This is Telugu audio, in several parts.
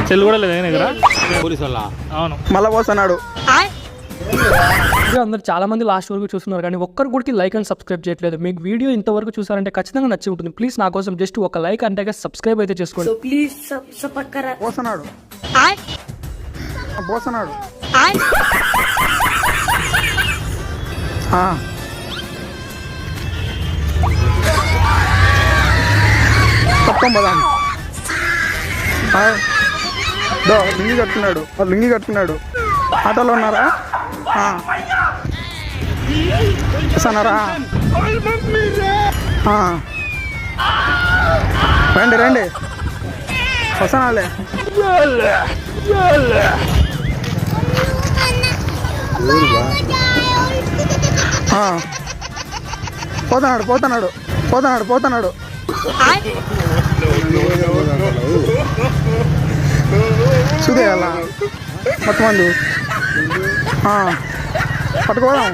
సెల్ కూడా లేదు దగ్గర పోలీసు వాళ్ళ అవును మళ్ళా పోస్తున్నాడు. అందరు చాలా మంది లాస్ట్ వరకు చూస్తున్నారు కానీ ఒక్కరు కూడా లైక్ అండ్ సబ్స్క్రైబ్ చేయట్లేదు. మీకు వీడియో ఇంతవరకు చూసారంటే ఖచ్చితంగా నచ్చి ఉంటుంది. ప్లీజ్ నా కోసం జస్ట్ ఒక లైక్ అంటే సబ్స్క్రైబ్ అయితే చేసుకోండి. పోస్తున్నాడు పోస్తున్నాడు. తప్పం పదాం. లింగి కట్టుకున్నాడు, లింగి కట్టుకున్నాడు. ఆటోలో ఉన్నారా? వస్తున్నారా? రండి రండి, వస్తున్నాలే. పోతున్నాడు పోతున్నాడు పోతున్నాడు పోతున్నాడు. చూదేయాల మొత్తం మంది పట్టుకోదాం.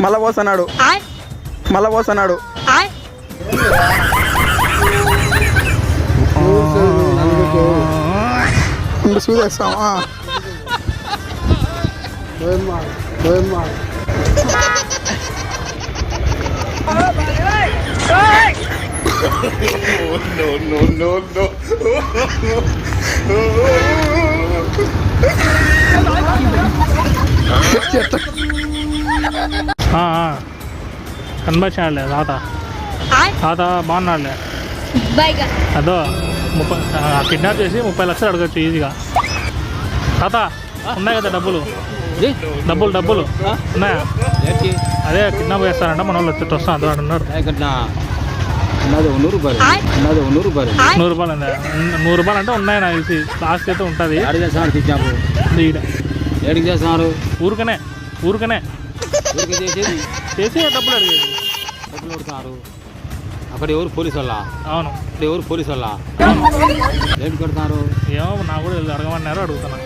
మళ్ళా పోస్తున్నాడు, మళ్ళా పోస్తున్నాడు. చూదేస్తాం. కనిపించాడులే తాత, తాత బాగున్నాడులే. అదో కిడ్నాప్ చేసి 30 లక్షలు అడగచ్చు ఈజీగా. తాత ఉన్నాయి కదా డబ్బులు, డబ్బులు డబ్బులు ఉన్నాయా? అదే కిడ్నాప్ చేస్తారంట, మన వాళ్ళు వచ్చి వస్తాం అదో అన్నారు. 100 రూపాయలు 100 రూపాయలు 100 రూపాయలు అండి. 100 రూపాయలు అంటే ఉన్నాయి నాకు తెలిసి, లాస్ట్ అయితే ఉంటుంది. ఏడికి చేస్తున్నారు? ఊరికనే ఊరికనే చేసి డబ్బులు అడిగేది. డబ్బులు కొడుతున్నారు. అక్కడ ఎవరు పోలీసు వాళ్ళ? అవును, అక్కడ ఎవరు పోలీసు వాళ్ళ? ఏం కొడుతున్నారు? ఏమో నాకు కూడా అడగమన్నారు, అడుగుతున్నా.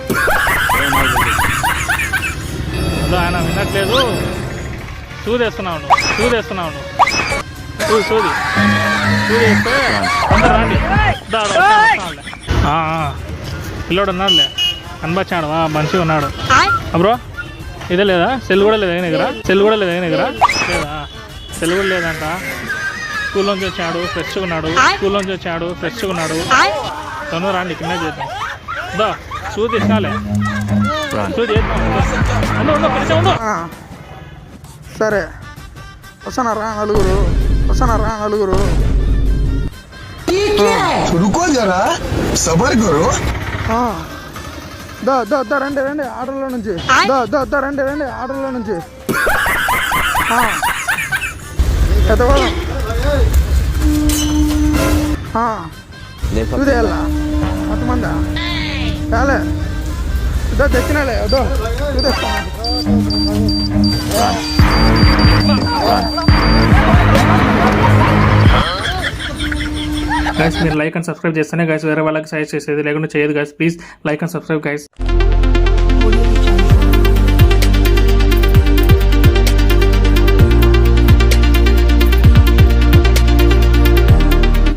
అదో ఆయన వినట్లేదు. చూదేస్తున్నావు చూదేస్తున్నావు చూది చూదేస్తే అందరు రండి. పిల్లోడు ఉన్నాడులే, కనిపించాడు, మంచిగా ఉన్నాడు. బ్రో ఇదే లేదా? సెల్ కూడా లేదు దగ్గర, సెల్ కూడా లేదు దగ్గర లేదా? సెల్ కూడా లేదంట. స్కూల్లోంచి వచ్చాడు, ఫ్రెష్గా ఉన్నాడు. స్కూల్లోంచి వచ్చాడు, ఫ్రెష్గా ఉన్నాడు. తొందర రండి, కింద చేద్దాం. దా చూది ఇష్టాలే, చూది చేద్దాం. సరే వస్తున్నారా నలుగురు? వస్తున్నారా నలుగురు? రండి రండి ఆటోలో నుంచి, రండి రండి ఆటోలో నుంచి. ఎత్తకోదాం. చూదేయాలా మొత్తం మందా? చాలే ఇదో తెచ్చినాలే, అదో చూదేస్తాను. గైస్ మీరు లైక్ అండ్ సబ్స్క్రైబ్ చేస్తేనే గైస్ వేరే వాళ్ళకి సజెస్ట్ చేసేది, లేకుండా చేయదు guys. Please like and subscribe guys.